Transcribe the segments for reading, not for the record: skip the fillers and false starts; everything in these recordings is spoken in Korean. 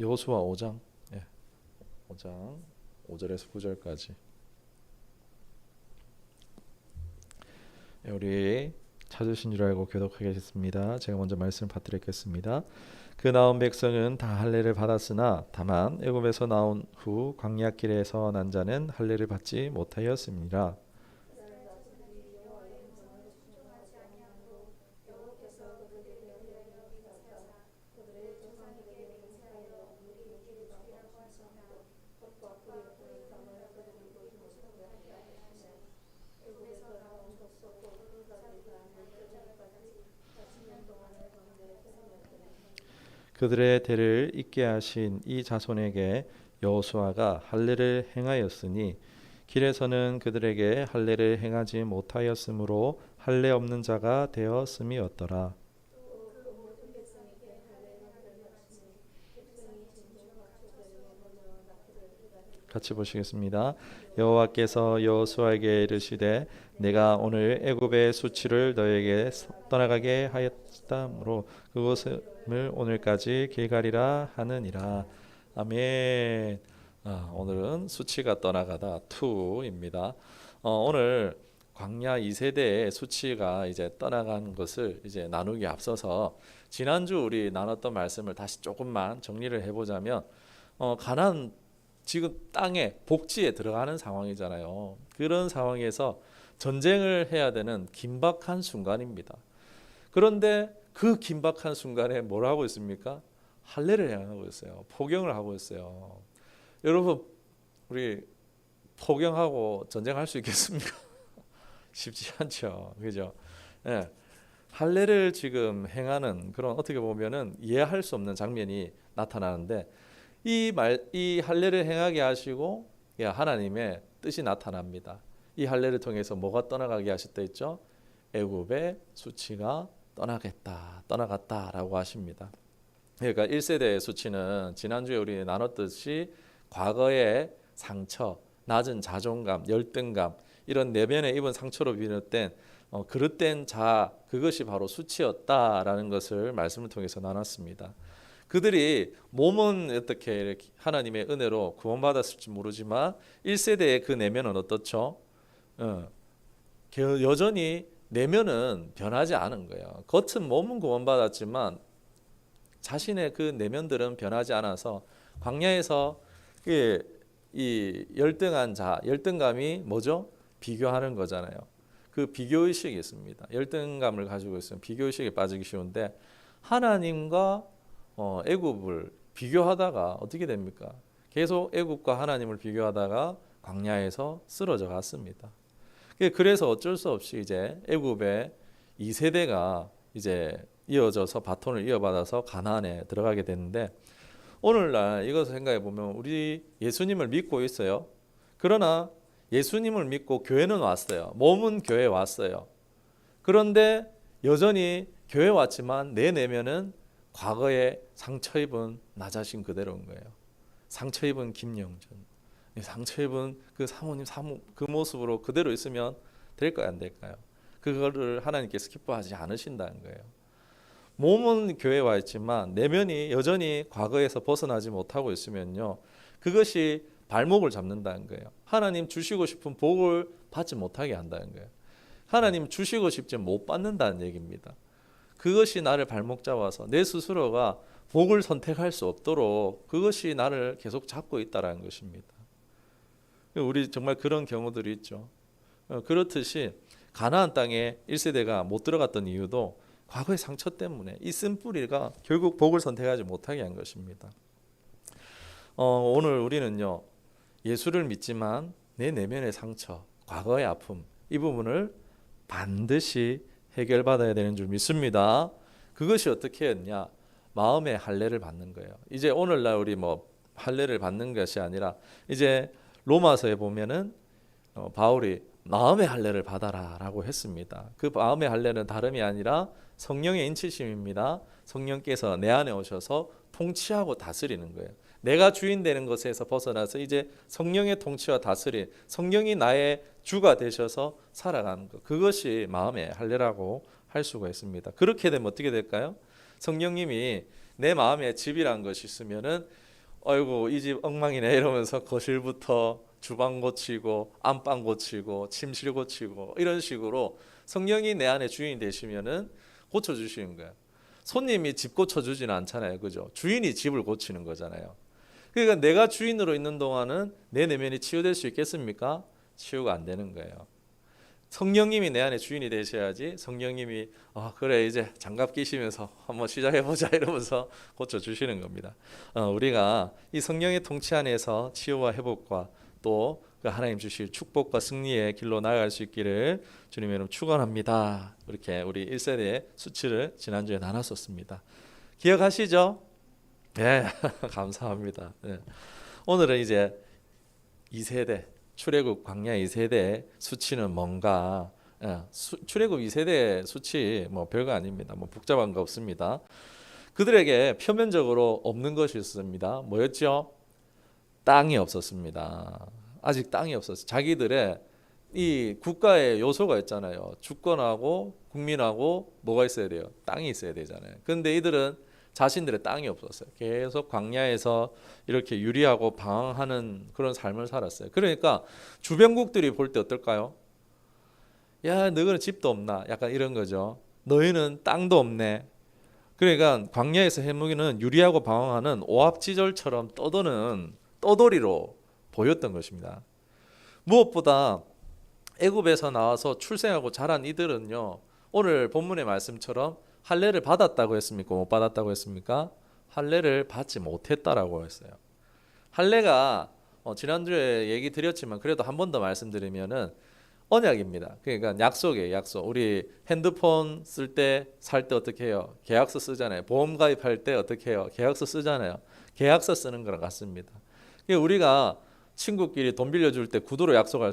여호수아 5장, 예, 5장 5절에서 9절까지. 예, 우리 찾으신 줄 알고 교독하겠습니다. 제가 먼저 말씀을 받드리겠습니다. 그 나온 백성은 다 할례를 받았으나 다만 애굽에서 나온 후 광야길에서 난 자는 할례를 받지 못하였습니다. 그들의 대를 잇게 하신 이 자손에게 여호수아가 할례를 행하였으니 길에서는 그들에게 할례를 행하지 못하였으므로 할례 없는 자가 되었음이었더라. 같이 보시겠습니다. 여호와께서 여호수아에게 이르시되 내가 오늘 애굽의 수치를 너에게 떠나가게 하였다므로 그곳을 오늘까지 길가리라 하느니라. 아멘. 오늘은 수치가 떠나가다 2입니다. 오늘 광야 2세대의 수치가 이제 떠나간 것을 이제 나누기 앞서서 지난주 우리 나눴던 말씀을 다시 조금만 정리를 해보자면 가나안 지금 땅에 복지에 들어가는 상황이잖아요. 그런 상황에서 전쟁을 해야 되는 긴박한 순간입니다. 그런데 그 긴박한 순간에 뭘 하고 있습니까? 할례를 행하고 있어요. 포경을 하고 있어요. 여러분, 우리 포경하고 전쟁할 수 있겠습니까? 쉽지 않죠. 그죠? 예. 할례를 지금 행하는 그런 어떻게 보면은 이해할 수 없는 장면이 나타나는데 이 할례를 행하게 하시고 하나님의 뜻이 나타납니다. 이 할례를 통해서 뭐가 떠나가게 하셨다 했죠? 애굽의 수치가 떠나갔다라고 하십니다. 그러니까 1세대의 수치는 지난주에 우리 나눴듯이 과거의 상처, 낮은 자존감, 열등감 이런 내면에 입은 상처로 비롯된 그릇된 자아, 그것이 바로 수치였다라는 것을 말씀을 통해서 나눴습니다. 그들이 몸은 어떻게 이렇게 하나님의 은혜로 구원받았을지 모르지만 1세대의 그 내면은 어떻죠? 여전히 내면은 변하지 않은 거예요. 겉은 몸은 구원받았지만 자신의 그 내면들은 변하지 않아서 광야에서 이 열등한 열등감이 뭐죠? 비교하는 거잖아요. 그 비교의식이 있습니다. 열등감을 가지고 있으면 비교의식에 빠지기 쉬운데 하나님과 애굽을 비교하다가 어떻게 됩니까? 계속 애굽과 하나님을 비교하다가 광야에서 쓰러져 갔습니다. 그래서 어쩔 수 없이 이제 애굽의 2세대가 이제 이어져서 바톤을 이어받아서 가나안에 들어가게 되는데 오늘날 이것을 생각해 보면 우리 예수님을 믿고 있어요. 그러나 예수님을 믿고 교회는 왔어요. 몸은 교회에 왔어요. 그런데 여전히 교회 왔지만 내 내면은 과거에 상처 입은 나 자신 그대로인 거예요. 상처 입은 김영준, 상처 입은 그 사모님 그 모습으로 그대로 있으면 될까요, 안 될까요? 그거를 하나님께서 기뻐하지 않으신다는 거예요. 몸은 교회에 와 있지만 내면이 여전히 과거에서 벗어나지 못하고 있으면요, 그것이 발목을 잡는다는 거예요. 하나님 주시고 싶은 복을 받지 못하게 한다는 거예요. 하나님 주시고 싶지 못 받는다는 얘기입니다. 그것이 나를 발목 잡아서 내 스스로가 복을 선택할 수 없도록 그것이 나를 계속 잡고 있다는 것입니다. 우리 정말 그런 경우들이 있죠. 그렇듯이 가나안 땅에 1세대가 못 들어갔던 이유도 과거의 상처 때문에 이 쓴뿌리가 결국 복을 선택하지 못하게 한 것입니다. 오늘 우리는요, 예수를 믿지만 내 내면의 상처, 과거의 아픔, 이 부분을 반드시 해결받아야 되는 줄 믿습니다. 그것이 어떻게 했냐? 마음의 할례를 받는 거예요. 이제 오늘날 우리 할례를 받는 것이 아니라 이제 로마서에 보면은 바울이 마음의 할례를 받아라라고 했습니다. 그 마음의 할례는 다름이 아니라 성령의 인치심입니다. 성령께서 내 안에 오셔서 통치하고 다스리는 거예요. 내가 주인 되는 것에서 벗어나서 이제 성령의 통치와 다스림, 성령이 나의 주가 되셔서 살아가는 것, 그것이 마음의 할례라고 할 수가 있습니다. 그렇게 되면 어떻게 될까요? 성령님이 내 마음에 집이란 것이 있으면은 아이고 이 집 엉망이네 이러면서 거실부터 주방 고치고 안방 고치고 침실 고치고 이런 식으로 성령이 내 안에 주인이 되시면은 고쳐주시는 거예요. 손님이 집 고쳐주지는 않잖아요, 그죠? 주인이 집을 고치는 거잖아요. 그러니까 내가 주인으로 있는 동안은 내 내면이 치유될 수 있겠습니까? 치유가 안 되는 거예요. 성령님이 내 안에 주인이 되셔야지 성령님이 그래 이제 장갑 끼시면서 한번 시작해보자 이러면서 고쳐주시는 겁니다. 우리가 이 성령의 통치 안에서 치유와 회복과 또 그 하나님 주실 축복과 승리의 길로 나아갈 수 있기를 주님의 이름 축원합니다. 이렇게 우리 1세대 수치를 지난주에 나눴었습니다. 기억하시죠? 네, 감사합니다. 네. 오늘은 이제 2세대 출애굽 광야 2세대 수치는 뭔가? 출애굽 2세대 수치 뭐 별거 아닙니다. 뭐 복잡한 거 없습니다. 그들에게 표면적으로 없는 것이 있습니다. 뭐였죠? 땅이 없었습니다. 아직 땅이 없었어요. 자기들의 이 국가의 요소가 있잖아요. 주권하고 국민하고 뭐가 있어야 돼요? 땅이 있어야 되잖아요. 그런데 이들은 자신들의 땅이 없었어요. 계속 광야에서 이렇게 유리하고 방황하는 그런 삶을 살았어요. 그러니까 주변국들이 볼 때 어떨까요? 야, 너희는 집도 없나? 약간 이런 거죠. 너희는 땅도 없네. 그러니까 광야에서 해무기는 유리하고 방황하는 오합지졸처럼 떠도는 떠돌이로 보였던 것입니다. 무엇보다 애굽에서 나와서 출생하고 자란 이들은요, 오늘 본문의 말씀처럼 할례를 받았다고 했습니까? 못 받았다고 했습니까? 할례를 받지 못했다라고 했어요. 할례가 지난주에 얘기 드렸지만 그래도 한 번 더 말씀드리면은 언약입니다. 그러니까 약속이에요, 약속. 우리 핸드폰 쓸 때, 살 때 어떻게 해요? 계약서 쓰잖아요. 보험 가입할 때 어떻게 해요? 계약서 쓰잖아요. 계약서 쓰는 거랑 같습니다. 그러니까 우리가 친구끼리 돈 빌려줄 때 구두로 약속할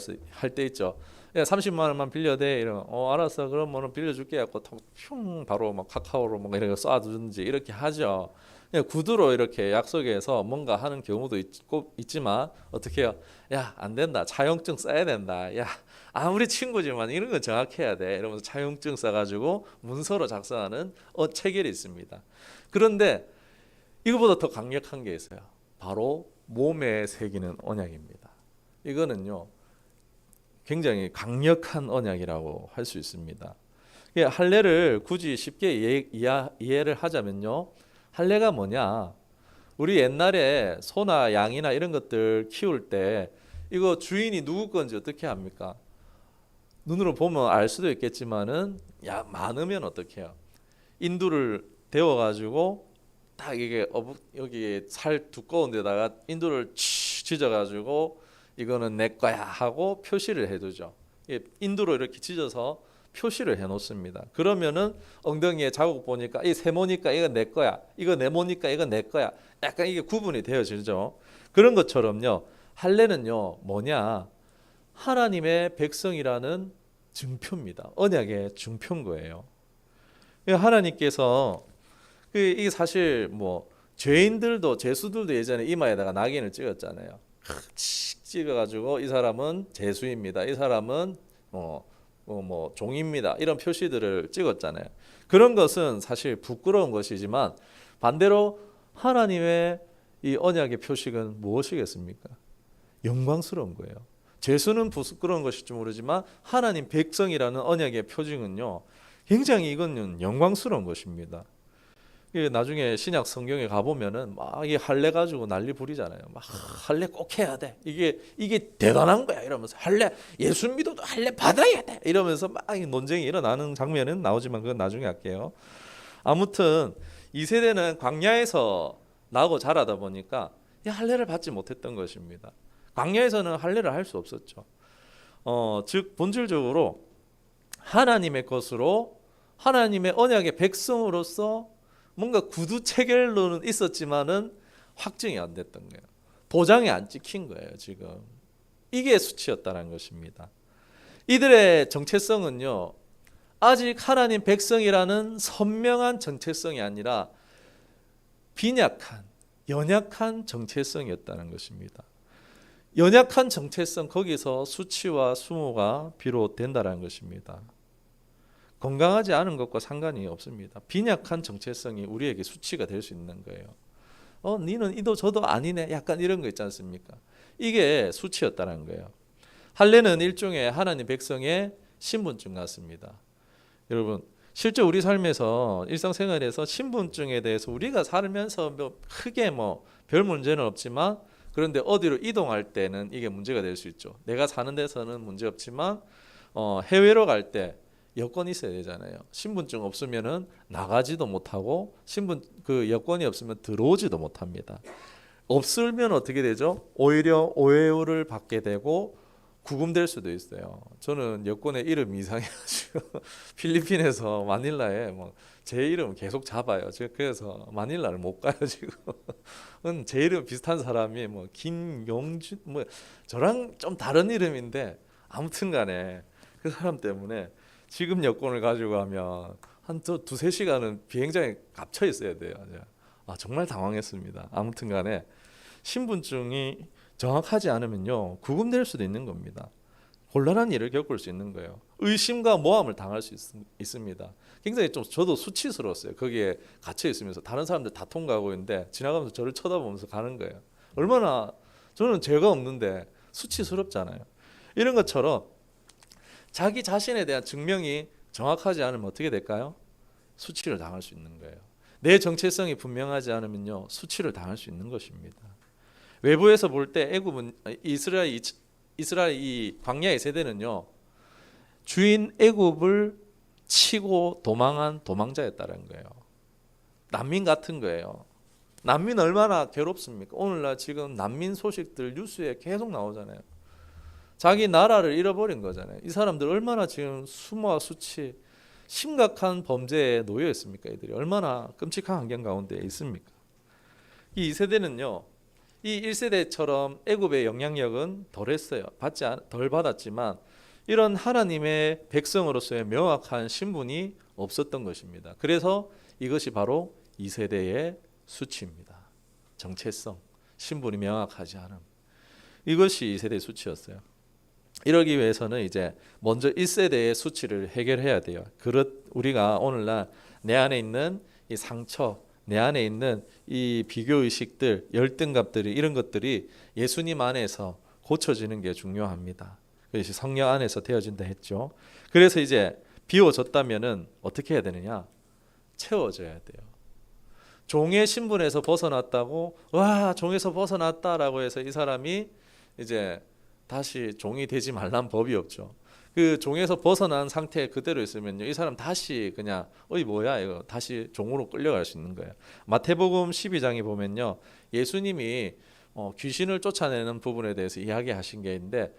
때 있죠. 야, 30만 원만 빌려대 이러면 알았어 그럼 빌려줄게 하고 흉 바로 막 카카오로 뭔가 이렇게 쏴주든지 이렇게 하죠. 그냥 구두로 이렇게 약속해서 뭔가 하는 경우도 있지만 어떻게 해요? 야, 안 된다. 차용증 써야 된다. 야, 아무리 친구지만 이런 건 정확해야 돼. 이러면서 차용증 써가지고 문서로 작성하는 체결이 있습니다. 그런데 이거보다 더 강력한 게 있어요. 바로 몸에 새기는 언약입니다. 이거는요 굉장히 강력한 언약이라고 할 수 있습니다. 할례를 굳이 쉽게 이해를 하자면요, 할례가 뭐냐? 우리 옛날에 소나 양이나 이런 것들 키울 때 이거 주인이 누구 건지 어떻게 합니까? 눈으로 보면 알 수도 있겠지만은 많으면 어떻게 해요? 인두를 데워가지고 딱 이게 여기 살 두꺼운 데다가 인두를 찢어가지고 이거는 내 거야 하고 표시를 해두죠. 인두로 이렇게 찢어서 표시를 해놓습니다. 그러면은 엉덩이에 자국 보니까 이 세모니까 이거 내 거야, 이거 네모니까 이거 내 거야. 약간 이게 구분이 되어지죠. 그런 것처럼요, 할례는요 뭐냐? 하나님의 백성이라는 증표입니다. 언약의 증표인 거예요. 하나님께서 이게 사실 뭐 죄인들도 죄수들도 예전에 이마에다가 낙인을 찍었잖아요. 찍어가지고 이 사람은 죄수입니다. 이 사람은 뭐 종입니다. 이런 표시들을 찍었잖아요. 그런 것은 사실 부끄러운 것이지만 반대로 하나님의 이 언약의 표식은 무엇이겠습니까? 영광스러운 거예요. 죄수는 부끄러운 것일지 모르지만 하나님 백성이라는 언약의 표징은요 굉장히 이거는 영광스러운 것입니다. 나중에 신약 성경에 가보면은 막 이 할례 가지고 난리 부리잖아요. 막 할례 꼭 해야 돼. 이게 대단한 거야. 이러면서 할례 예수 믿어도 할례 받아야 돼. 이러면서 막 논쟁이 일어나는 장면은 나오지만 그건 나중에 할게요. 아무튼 이 세대는 광야에서 나고 자라다 보니까 이 할례를 받지 못했던 것입니다. 광야에서는 할례를 할 수 없었죠. 즉 본질적으로 하나님의 것으로 하나님의 언약의 백성으로서 뭔가 구두 체결로는 있었지만은 확증이 안 됐던 거예요. 도장이 안 찍힌 거예요, 지금. 이게 수치였다는 것입니다. 이들의 정체성은요, 아직 하나님 백성이라는 선명한 정체성이 아니라 빈약한, 연약한 정체성이었다는 것입니다. 연약한 정체성, 거기서 수치와 수모가 비롯된다는 것입니다. 건강하지 않은 것과 상관이 없습니다. 빈약한 정체성이 우리에게 수치가 될 수 있는 거예요. 니는 이도 저도 아니네. 약간 이런 거 있지 않습니까? 이게 수치였다는 거예요. 할례는 일종의 하나님 백성의 신분증 같습니다. 여러분, 실제 우리 삶에서 일상생활에서 신분증에 대해서 우리가 살면서 크게 별 문제는 없지만, 그런데 어디로 이동할 때는 이게 문제가 될 수 있죠. 내가 사는 데서는 문제 없지만 해외로 갈 때 여권이 있어야 되잖아요. 신분증 없으면은 나가지도 못하고 그 여권이 없으면 들어오지도 못합니다. 없으면 어떻게 되죠? 오히려 오해를 받게 되고 구금될 수도 있어요. 저는 여권에 이름 이상해가지고 필리핀에서 마닐라에 제 이름 계속 잡아요. 제가 그래서 마닐라를 못 가요 지금. 제 이름 비슷한 사람이 김용준 저랑 좀 다른 이름인데 아무튼간에 그 사람 때문에 지금 여권을 가지고 가면 한 두세 시간은 비행장에 갇혀 있어야 돼요. 정말 당황했습니다. 아무튼간에 신분증이 정확하지 않으면요 구금될 수도 있는 겁니다. 곤란한 일을 겪을 수 있는 거예요. 의심과 모함을 당할 수 있습니다. 굉장히 좀 저도 수치스러웠어요. 거기에 갇혀 있으면서 다른 사람들 다 통과하고 있는데 지나가면서 저를 쳐다보면서 가는 거예요. 얼마나 저는 죄가 없는데 수치스럽잖아요. 이런 것처럼 자기 자신에 대한 증명이 정확하지 않으면 어떻게 될까요? 수치를 당할 수 있는 거예요. 내 정체성이 분명하지 않으면요 수치를 당할 수 있는 것입니다. 외부에서 볼 때 애굽은 이스라엘 이 광야의 세대는요 주인 애굽을 치고 도망한 도망자였다는 거예요. 난민 같은 거예요. 난민 얼마나 괴롭습니까? 오늘날 지금 난민 소식들 뉴스에 계속 나오잖아요. 자기 나라를 잃어버린 거잖아요. 이 사람들 얼마나 지금 수모와 수치 심각한 범죄에 놓여 있습니까? 이들이 얼마나 끔찍한 환경 가운데 있습니까? 이 2세대는요 이 1세대처럼 애굽의 영향력은 덜했어요. 덜 받았지만 이런 하나님의 백성으로서의 명확한 신분이 없었던 것입니다. 그래서 이것이 바로 2세대의 수치입니다. 정체성, 신분이 명확하지 않음. 이것이 2세대의 수치였어요. 이러기 위해서는 이제 먼저 1세대의 수치를 해결해야 돼요. 우리가 오늘날 내 안에 있는 이 상처, 내 안에 있는 이 비교의식들, 열등감들이 이런 것들이 예수님 안에서 고쳐지는 게 중요합니다. 그것이 성령 안에서 되어진다 했죠. 그래서 이제 비워졌다면은 어떻게 해야 되느냐? 채워져야 돼요. 종의 신분에서 벗어났다고 와 종에서 벗어났다라고 해서 이 사람이 이제 다시 종이 되지 말란 법이 없죠. 그 종에서 벗어난 상태 그대로 있으면요 이 사람 다시 그냥 뭐야 이거 다시 종으로 끌려갈 수 있는 거예요. 마태복음 12장에 보면요 예수님이 귀신을 쫓아내는 부분에 대해서 이야기하신 게 있는데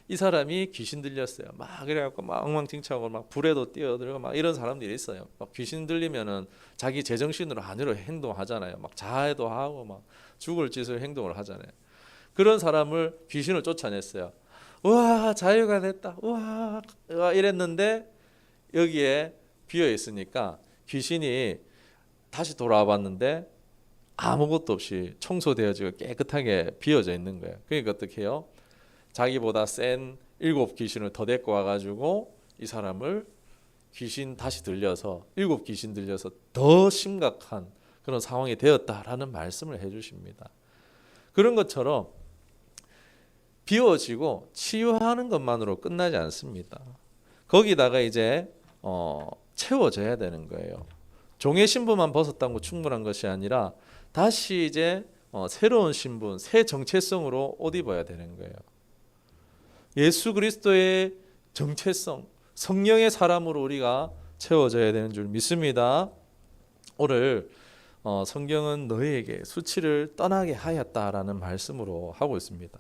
이 사람이 귀신 들렸어요. 막 그래갖고 막 엉망진창으로 막 불에도 뛰어들고 막 이런 사람들이 있어요. 막 귀신 들리면은 자기 제정신으로 아니로 행동하잖아요. 막 자해도 하고 막 죽을 짓을 행동을 하잖아요. 그런 사람을 귀신을 쫓아냈어요. 와 자유가 됐다. 와 이랬는데 여기에 비어 있으니까 귀신이 다시 돌아와 봤는데 아무것도 없이 청소되어지고 깨끗하게 비어져 있는 거예요. 그러니까 어떻게 해요? 자기보다 센 7 귀신을 더 데리고 와가지고 이 사람을 귀신 다시 들려서 7 귀신 들려서 더 심각한 그런 상황이 되었다라는 말씀을 해주십니다. 그런 것처럼 비워지고 치유하는 것만으로 끝나지 않습니다. 거기다가 이제 채워져야 되는 거예요. 종의 신분만 벗었다는 거 충분한 것이 아니라 다시 이제 새로운 신분, 새 정체성으로 옷 입어야 되는 거예요. 예수 그리스도의 정체성, 성령의 사람으로 우리가 채워져야 되는 줄 믿습니다. 오늘 성경은 너희에게 수치를 떠나게 하였다라는 말씀으로 하고 있습니다.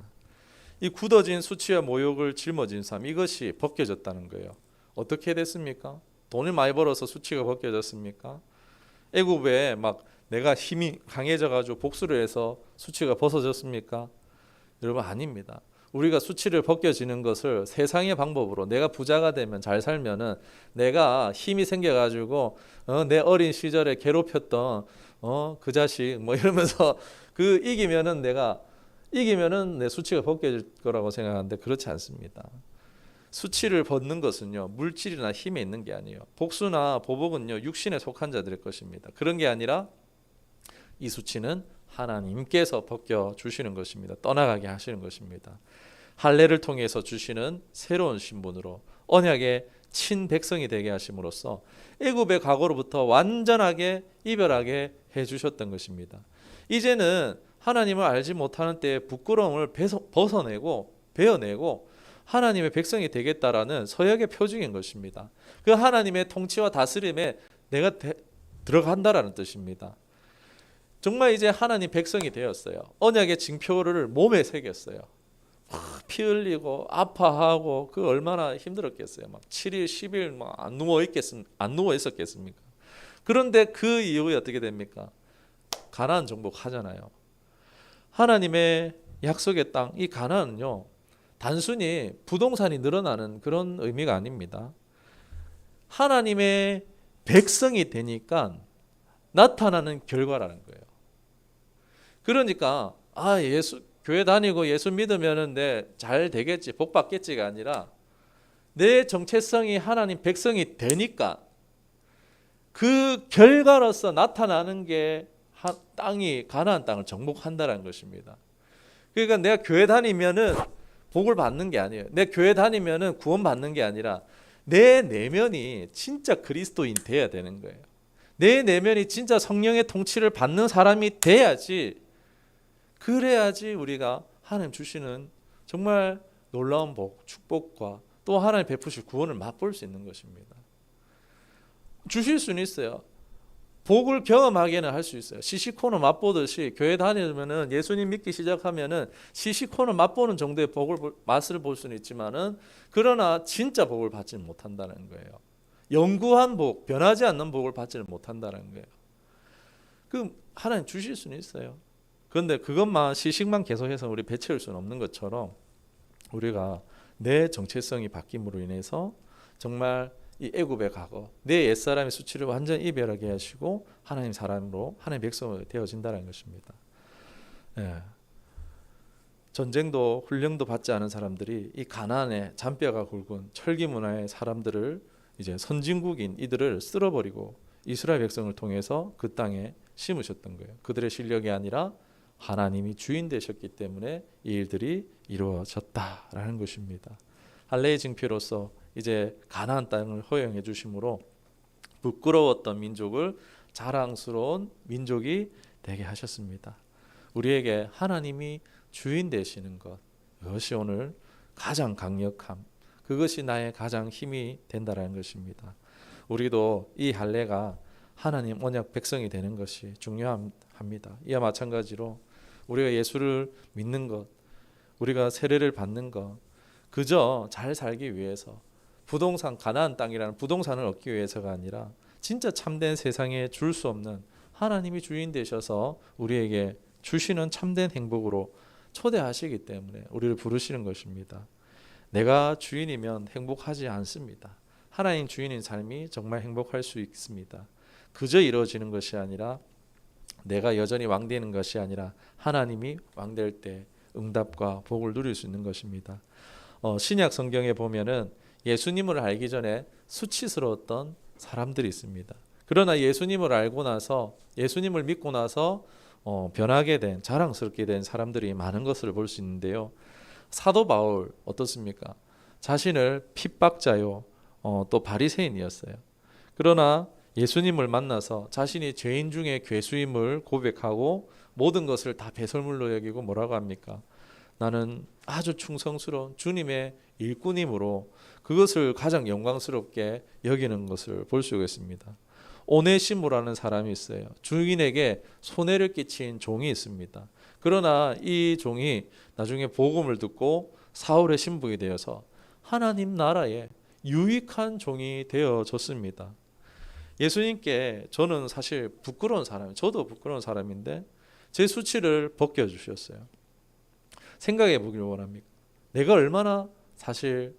이 굳어진 수치와 모욕을 짊어진 삶 이것이 벗겨졌다는 거예요. 어떻게 됐습니까? 돈을 많이 벌어서 수치가 벗겨졌습니까? 애굽에 막 내가 힘이 강해져 가지고 복수를 해서 수치가 벗어졌습니까? 여러분 아닙니다. 우리가 수치를 벗겨지는 것을 세상의 방법으로 내가 부자가 되면 잘 살면은 내가 힘이 생겨 가지고 내 어린 시절에 괴롭혔던 그 자식 이러면서 그 이기면은 내 수치가 벗겨질 거라고 생각하는데 그렇지 않습니다. 수치를 벗는 것은요 물질이나 힘에 있는 게 아니에요. 복수나 보복은요 육신에 속한 자들의 것입니다. 그런 게 아니라 이 수치는 하나님께서 벗겨 주시는 것입니다. 떠나가게 하시는 것입니다. 할례를 통해서 주시는 새로운 신분으로 언약의 친백성이 되게 하심으로써 애굽의 과거로부터 완전하게 이별하게 해주셨던 것입니다. 이제는 하나님을 알지 못하는 때의 부끄러움을 벗어내고 베어내고 하나님의 백성이 되겠다라는 서약의 표징인 것입니다. 그 하나님의 통치와 다스림에 내가 들어간다라는 뜻입니다. 정말 이제 하나님 백성이 되었어요. 언약의 징표를 몸에 새겼어요. 피 흘리고 아파하고 그 얼마나 힘들었겠어요. 막 7일, 10일 막 안 누워 있었겠습니까? 그런데 그 이후에 어떻게 됩니까? 가나안 정복하잖아요. 하나님의 약속의 땅, 이 가나안은요 단순히 부동산이 늘어나는 그런 의미가 아닙니다. 하나님의 백성이 되니까 나타나는 결과라는 거예요. 그러니까 예수 교회 다니고 예수 믿으면은 내 잘 되겠지, 복 받겠지가 아니라 내 정체성이 하나님 백성이 되니까 그 결과로서 나타나는 게 땅이 가나안 땅을 정복한다는 것입니다. 그러니까 내가 교회 다니면은 복을 받는 게 아니에요. 내 교회 다니면은 구원 받는 게 아니라 내 내면이 진짜 그리스도인 돼야 되는 거예요. 내 내면이 진짜 성령의 통치를 받는 사람이 돼야지, 그래야지 우리가 하나님 주시는 정말 놀라운 복, 축복과 또 하나님 베푸실 구원을 맛볼 수 있는 것입니다. 주실 수는 있어요. 복을 경험하게는 할 수 있어요. 시시코너 맛보듯이 교회 다니면은 예수님 믿기 시작하면은 시시코너 맛보는 정도의 맛을 볼 수는 있지만은 그러나 진짜 복을 받지는 못한다는 거예요. 영구한 복, 변하지 않는 복을 받지는 못한다는 거예요. 그 하나님 주실 수는 있어요. 그런데 그것만 시식만 계속해서 우리 배채울 수는 없는 것처럼 우리가 내 정체성이 바뀜으로 인해서 정말 이 애굽의 과거, 내 옛사람의 수치를 완전히 이별하게 하시고 하나님 사람으로 하나님 백성으로 되어진다는 것입니다. 전쟁도 훈련도 받지 않은 사람들이 이 가나안의 잔뼈가 굵은 철기 문화의 사람들을 이제 선진국인 이들을 쓸어버리고 이스라엘 백성을 통해서 그 땅에 심으셨던 거예요. 그들의 실력이 아니라 하나님이 주인 되셨기 때문에 이 일들이 이루어졌다라는 것입니다. 할례의 징표로서 이제 가나안 땅을 허용해 주심으로 부끄러웠던 민족을 자랑스러운 민족이 되게 하셨습니다. 우리에게 하나님이 주인 되시는 것, 그것이 오늘 가장 강력함, 그것이 나의 가장 힘이 된다는 것입니다. 우리도 이 할례가 하나님 언약 백성이 되는 것이 중요합니다. 이와 마찬가지로 우리가 예수를 믿는 것, 우리가 세례를 받는 것, 그저 잘 살기 위해서 부동산, 가나안 땅이라는 부동산을 얻기 위해서가 아니라 진짜 참된 세상에 줄 수 없는 하나님이 주인 되셔서 우리에게 주시는 참된 행복으로 초대하시기 때문에 우리를 부르시는 것입니다. 내가 주인이면 행복하지 않습니다. 하나님 주인인 삶이 정말 행복할 수 있습니다. 그저 이루어지는 것이 아니라 내가 여전히 왕되는 것이 아니라 하나님이 왕될 때 응답과 복을 누릴 수 있는 것입니다. 신약 성경에 보면은 예수님을 알기 전에 수치스러웠던 사람들이 있습니다. 그러나 예수님을 알고 나서, 예수님을 믿고 나서 변하게 된, 자랑스럽게 된 사람들이 많은 것을 볼 수 있는데요. 사도 바울 어떻습니까? 자신을 핍박자요, 또 바리새인이었어요. 그러나 예수님을 만나서 자신이 죄인 중에 괴수임을 고백하고 모든 것을 다 배설물로 여기고 뭐라고 합니까? 나는 아주 충성스러운 주님의 일꾼이므로 그것을 가장 영광스럽게 여기는 것을 볼 수가 있습니다. 오네시모라는 사람이 있어요. 주인에게 손해를 끼친 종이 있습니다. 그러나 이 종이 나중에 복음을 듣고 사울의 신부가 되어서 하나님 나라에 유익한 종이 되어졌습니다. 예수님께 저는 사실 부끄러운 사람이에요. 저도 부끄러운 사람인데 제 수치를 벗겨주셨어요. 생각해 보길 원합니까? 내가 얼마나 사실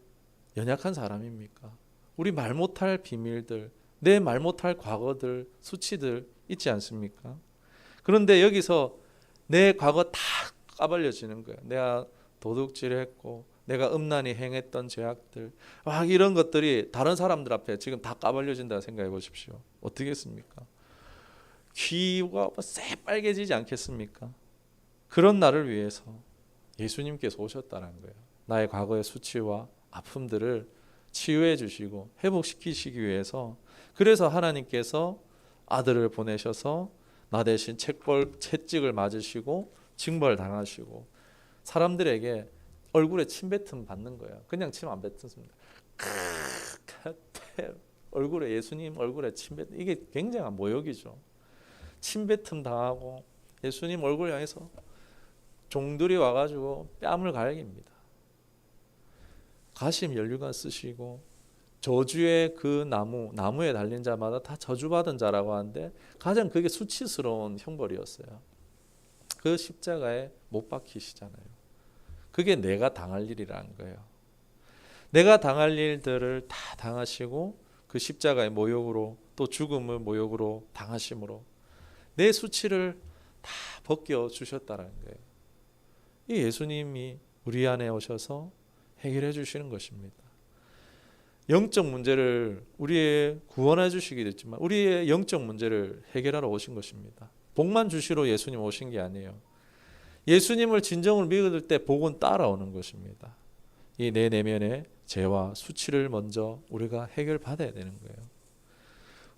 연약한 사람입니까? 우리 말 못할 비밀들, 내 말 못할 과거들, 수치들 있지 않습니까? 그런데 여기서 내 과거 다 까발려지는 거예요. 내가 도둑질했고 내가 음란히 행했던 죄악들, 막 이런 것들이 다른 사람들 앞에 지금 다 까발려진다 생각해 보십시오. 어떻겠습니까? 귀가 새빨개지지 않겠습니까? 그런 나를 위해서 예수님께서 오셨다는 거예요. 나의 과거의 수치와 아픔들을 치유해 주시고 회복시키시기 위해서, 그래서 하나님께서 아들을 보내셔서 나 대신 채찍을 맞으시고 징벌 당하시고 사람들에게 얼굴에 침뱉음 받는 거예요. 그냥 침 안 뱉습니다. 얼굴에, 예수님 얼굴에 침뱉, 이게 굉장한 모욕이죠. 침뱉음 당하고 예수님 얼굴 향해서 종들이 와가지고 뺨을 갈깁니다. 가심 연류관 쓰시고 저주의 그 나무에 달린 자마다 다 저주받은 자라고 하는데 가장 그게 수치스러운 형벌이었어요. 그 십자가에 못 박히시잖아요. 그게 내가 당할 일이라는 거예요. 내가 당할 일들을 다 당하시고 그 십자가의 모욕으로, 또 죽음을 모욕으로 당하심으로 내 수치를 다 벗겨 주셨다는 거예요. 이 예수님이 우리 안에 오셔서 해결해 주시는 것입니다. 영적 문제를 우리의 구원해 주시기도 했지만 우리의 영적 문제를 해결하러 오신 것입니다. 복만 주시러 예수님 오신 게 아니에요. 예수님을 진정으로 믿을 때 복은 따라오는 것입니다. 이 내 내면의 죄와 수치를 먼저 우리가 해결받아야 되는 거예요.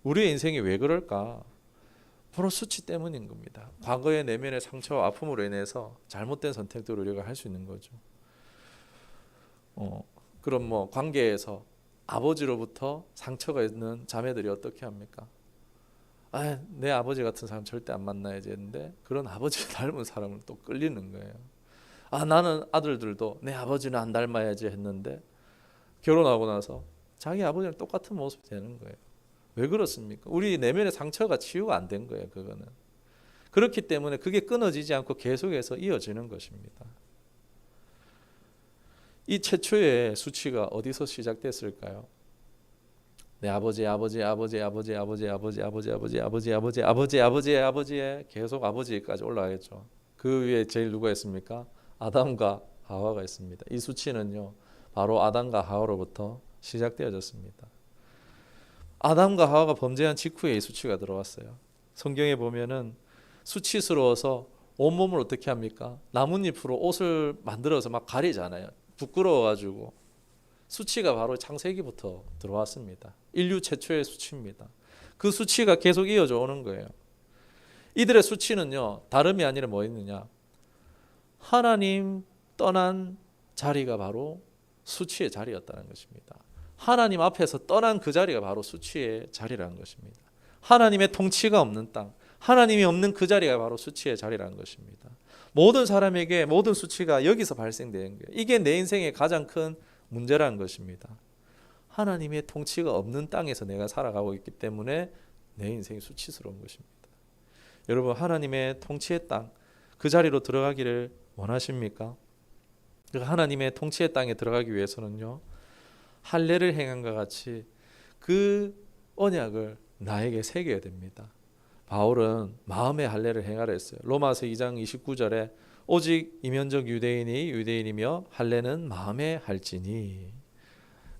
우리의 인생이 왜 그럴까? 바로 수치 때문인 겁니다. 과거의 내면의 상처와 아픔으로 인해서 잘못된 선택들을 우리가 할 수 있는 거죠. 그럼 관계에서 아버지로부터 상처가 있는 자매들이 어떻게 합니까? 내 아버지 같은 사람 절대 안 만나야지 했는데 그런 아버지 닮은 사람을 또 끌리는 거예요. 나는 아들들도 내 아버지는 안 닮아야지 했는데 결혼하고 나서 자기 아버지랑 똑같은 모습이 되는 거예요. 왜 그렇습니까? 우리 내면의 상처가 치유가 안 된 거예요. 그거는. 그렇기 때문에 그게 끊어지지 않고 계속해서 이어지는 것입니다. 이 최초의 수치가 어디서 시작됐을까요? 내 아버지의 계속 아버지까지 올라가겠죠. 그 위에 제일 누가 있습니까? 아담과 하와가 있습니다. 이 수치는요, 바로 아담과 하와로부터 시작되어졌습니다. 아담과 하와가 범죄한 직후에 이 수치가 들어왔어요. 성경에 보면은 수치스러워서 온몸을 어떻게 합니까? 나뭇잎으로 옷을 만들어서 막 가리잖아요. 부끄러워가지고. 수치가 바로 창세기부터 들어왔습니다. 인류 최초의 수치입니다. 그 수치가 계속 이어져 오는 거예요. 이들의 수치는요, 다름이 아니라 뭐 있느냐? 하나님 떠난 자리가 바로 수치의 자리였다는 것입니다. 하나님 앞에서 떠난 그 자리가 바로 수치의 자리라는 것입니다. 하나님의 통치가 없는 땅, 하나님이 없는 그 자리가 바로 수치의 자리라는 것입니다. 모든 사람에게 모든 수치가 여기서 발생되는 거예요. 이게 내 인생의 가장 큰 문제라는 것입니다. 하나님의 통치가 없는 땅에서 내가 살아가고 있기 때문에 내 인생이 수치스러운 것입니다. 여러분, 하나님의 통치의 땅, 그 자리로 들어가기를 원하십니까? 하나님의 통치의 땅에 들어가기 위해서는요, 할례를 행함과 같이 그 언약을 나에게 새겨야 됩니다. 바울은 마음의 할례를 행하라 했어요. 로마서 2장 29절에 오직 이면적 유대인이 유대인이며 할례는 마음에 할지니,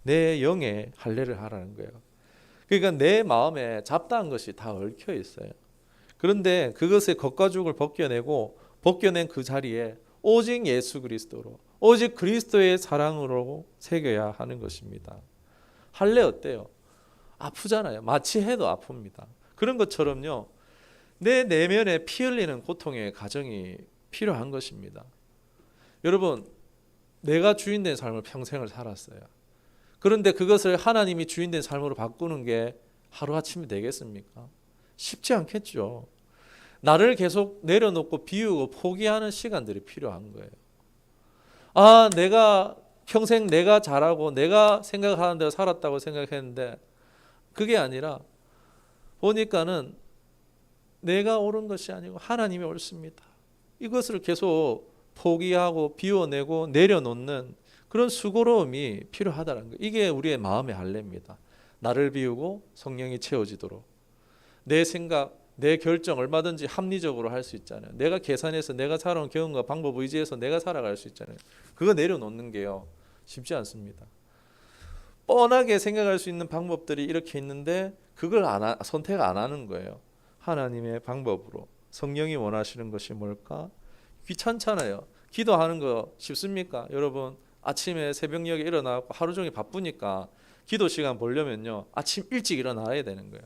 내 영에 할례를 하라는 거예요. 그러니까 내 마음에 잡다한 것이 다 얽혀 있어요. 그런데 그것의 겉과 죽을 벗겨낸 그 자리에 오직 예수 그리스도로, 오직 그리스도의 사랑으로 새겨야 하는 것입니다. 할례 어때요? 아프잖아요. 마치 해도 아픕니다. 그런 것처럼요, 내 내면에 피 흘리는 고통의 과정이 필요한 것입니다. 여러분, 내가 주인된 삶을 평생을 살았어요. 그런데 그것을 하나님이 주인된 삶으로 바꾸는 게 하루아침이 되겠습니까? 쉽지 않겠죠. 나를 계속 내려놓고 비우고 포기하는 시간들이 필요한 거예요. 내가 평생 내가 잘하고 내가 생각하는 대로 살았다고 생각했는데 그게 아니라 보니까는 내가 옳은 것이 아니고 하나님이 옳습니다. 이것을 계속 포기하고 비워내고 내려놓는 그런 수고로움이 필요하다는 거예요. 이게 우리의 마음의 할례입니다. 나를 비우고 성령이 채워지도록 내 생각, 내 결정 얼마든지 합리적으로 할 수 있잖아요. 내가 계산해서 내가 살아온 경험과 방법 의지해서 내가 살아갈 수 있잖아요. 그거 내려놓는 게요, 쉽지 않습니다. 뻔하게 생각할 수 있는 방법들이 이렇게 있는데 그걸 선택 안 하는 거예요. 하나님의 방법으로. 성령이 원하시는 것이 뭘까? 귀찮잖아요. 기도하는 거 쉽습니까? 여러분 아침에 새벽녘에 일어나고 하루 종일 바쁘니까 기도 시간 벌려면요 아침 일찍 일어나야 되는 거예요.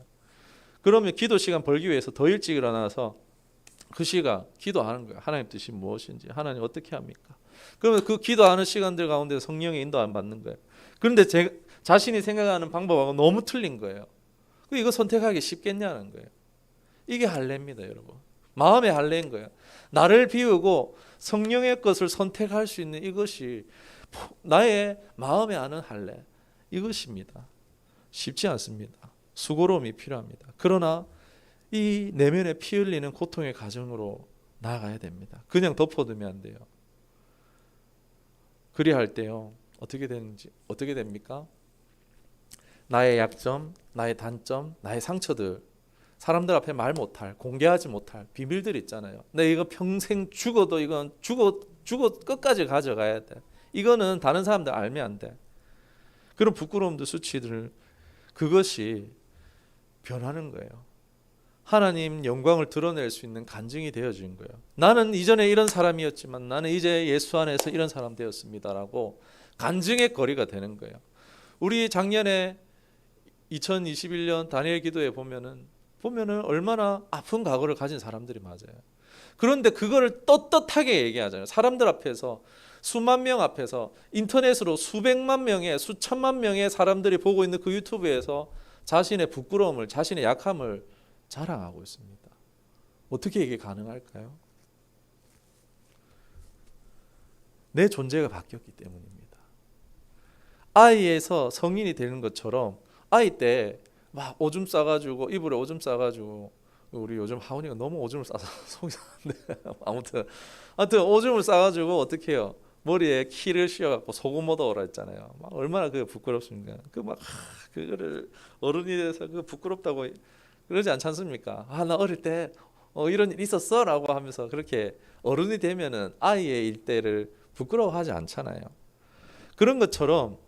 그러면 기도 시간 벌기 위해서 더 일찍 일어나서 그 시간 기도하는 거예요. 하나님 뜻이 무엇인지, 하나님 어떻게 합니까? 그러면 그 기도하는 시간들 가운데 성령의 인도 안 받는 거예요. 그런데 제 자신이 생각하는 방법하고 너무 틀린 거예요. 이거 선택하기 쉽겠냐는 거예요. 이게 할례입니다, 여러분. 마음의 할례인 거예요. 나를 비우고 성령의 것을 선택할 수 있는 이것이 나의 마음에 아는 할례, 이것입니다. 쉽지 않습니다. 수고로움이 필요합니다. 그러나 이 내면에 피 흘리는 고통의 과정으로 나아가야 됩니다. 그냥 덮어두면 안 돼요. 그리할 때요 어떻게 됩니까? 나의 약점, 나의 단점, 나의 상처들, 사람들 앞에 말 못할, 공개하지 못할 비밀들 있잖아요. 근데 이거 평생 죽어도 이건 죽어 끝까지 가져가야 돼. 이거는 다른 사람들 알면 안 돼. 그런 부끄러움들, 수치들, 그것이 변하는 거예요. 하나님 영광을 드러낼 수 있는 간증이 되어진 거예요. 나는 이전에 이런 사람이었지만 나는 이제 예수 안에서 이런 사람 되었습니다라고 간증의 거리가 되는 거예요. 우리 작년에 2021년 다니엘 기도에 보면은 얼마나 아픈 과거를 가진 사람들이 맞아요. 그런데 그거를 떳떳하게 얘기하잖아요. 사람들 앞에서, 수만 명 앞에서, 인터넷으로 수백만 명의, 수천만 명의 사람들이 보고 있는 그 유튜브에서 자신의 부끄러움을, 자신의 약함을 자랑하고 있습니다. 어떻게 이게 가능할까요? 내 존재가 바뀌었기 때문입니다. 아이에서 성인이 되는 것처럼 아이 때 막 오줌 싸가지고 이불에 오줌 싸가지고, 우리 요즘 하은이가 너무 오줌을 싸서 속이 상한데 아무튼 오줌을 싸가지고 어떻게 해요? 머리에 키를 씌워갖고 소금 얻어오라 했잖아요. 막 얼마나 그게 부끄럽습니까? 그거를 어른이 돼서 그 부끄럽다고 그러지 않지 않습니까? 나 어릴 때 이런 일 있었어라고 하면서 그렇게 어른이 되면은 아이의 일대를 부끄러워하지 않잖아요. 그런 것처럼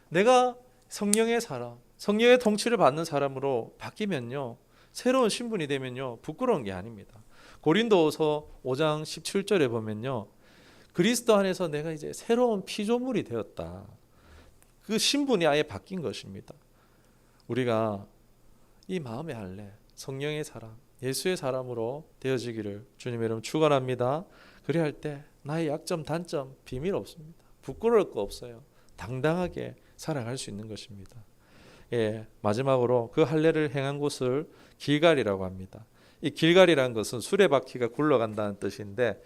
내가 성령의 사람, 성령의 통치를 받는 사람으로 바뀌면요, 새로운 신분이 되면요 부끄러운 게 아닙니다. 고린도후서 5장 17절에 보면요, 그리스도 안에서 내가 이제 새로운 피조물이 되었다. 그 신분이 아예 바뀐 것입니다. 우리가 이 마음의 할례, 성령의 사람, 예수의 사람으로 되어지기를 주님의 이름 축원합니다. 그리할 때 나의 약점, 단점, 비밀 없습니다. 부끄러울 거 없어요. 당당하게 살아갈 수 있는 것입니다. 마지막으로 그 할례를 행한 곳을 길갈이라고 합니다. 이 길갈이라는 것은 수레바퀴가 굴러간다는 뜻인데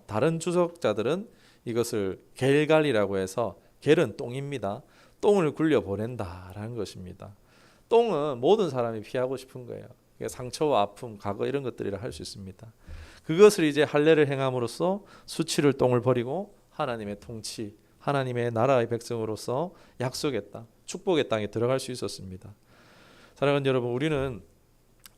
다른 주석자들은 이것을 겔갈이라고 해서, 겔은 똥입니다. 똥을 굴려 보낸다라는 것입니다. 똥은 모든 사람이 피하고 싶은 거예요. 상처와 아픔, 과거 이런 것들이라 할 수 있습니다. 그것을 이제 할례를 행함으로써 수치를, 똥을 버리고 하나님의 통치, 하나님의 나라의 백성으로서 약속의 땅, 축복의 땅에 들어갈 수 있었습니다. 사랑하는 여러분, 우리는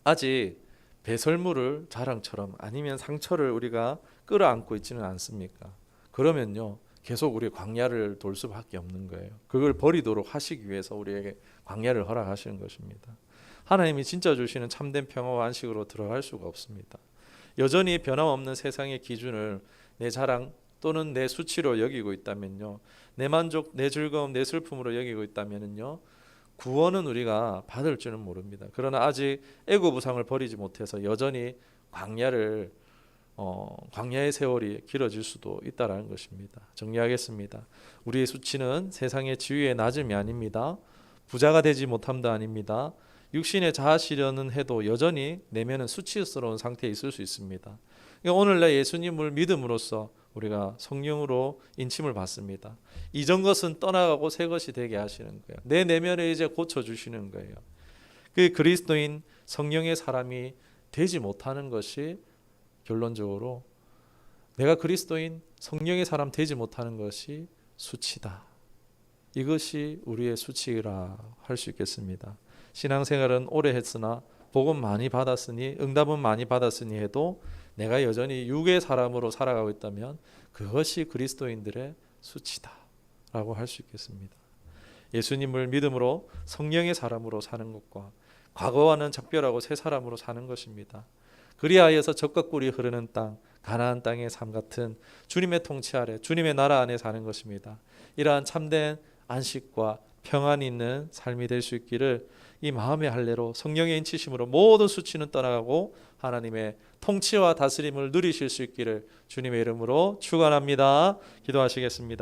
아직 배설물을 자랑처럼, 아니면 상처를 우리가 끌어안고 있지는 않습니까? 그러면요 계속 우리 광야를 돌 수밖에 없는 거예요. 그걸 버리도록 하시기 위해서 우리에게 광야를 허락하시는 것입니다. 하나님이 진짜 주시는 참된 평화와 안식으로 들어갈 수가 없습니다. 여전히 변함없는 세상의 기준을 내 자랑 또는 내 수치로 여기고 있다면요, 내 만족, 내 즐거움, 내 슬픔으로 여기고 있다면요, 구원은 우리가 받을 줄은 모릅니다. 그러나 아직 애굽 우상을 버리지 못해서 여전히 광야의 세월이 길어질 수도 있다라는 것입니다. 정리하겠습니다. 우리의 수치는 세상의 지위의 낮음이 아닙니다. 부자가 되지 못함도 아닙니다. 육신의 자아 실현은 해도 여전히 내면은 수치스러운 상태에 있을 수 있습니다. 오늘날 예수님을 믿음으로써 우리가 성령으로 인침을 받습니다. 이전 것은 떠나가고 새 것이 되게 하시는 거예요. 내 내면을 이제 고쳐주시는 거예요. 그 그리스도인 성령의 사람이 되지 못하는 것이, 결론적으로 내가 그리스도인 성령의 사람 되지 못하는 것이 수치다. 이것이 우리의 수치라 할 수 있겠습니다. 신앙생활은 오래 했으나 복음 많이 받았으니, 응답은 많이 받았으니 해도 내가 여전히 육의 사람으로 살아가고 있다면 그것이 그리스도인들의 수치다 라고 할 수 있겠습니다. 예수님을 믿음으로 성령의 사람으로 사는 것과 과거와는 작별하고 새 사람으로 사는 것입니다. 그리하여서 젖과 꿀이 흐르는 땅, 가나안 땅의 삶 같은 주님의 통치 아래, 주님의 나라 안에 사는 것입니다. 이러한 참된 안식과 평안이 있는 삶이 될 수 있기를 이 마음의 할례로 성령의 인치심으로 모든 수치는 떠나가고 하나님의 통치와 다스림을 누리실 수 있기를 주님의 이름으로 축원합니다. 기도하시겠습니다.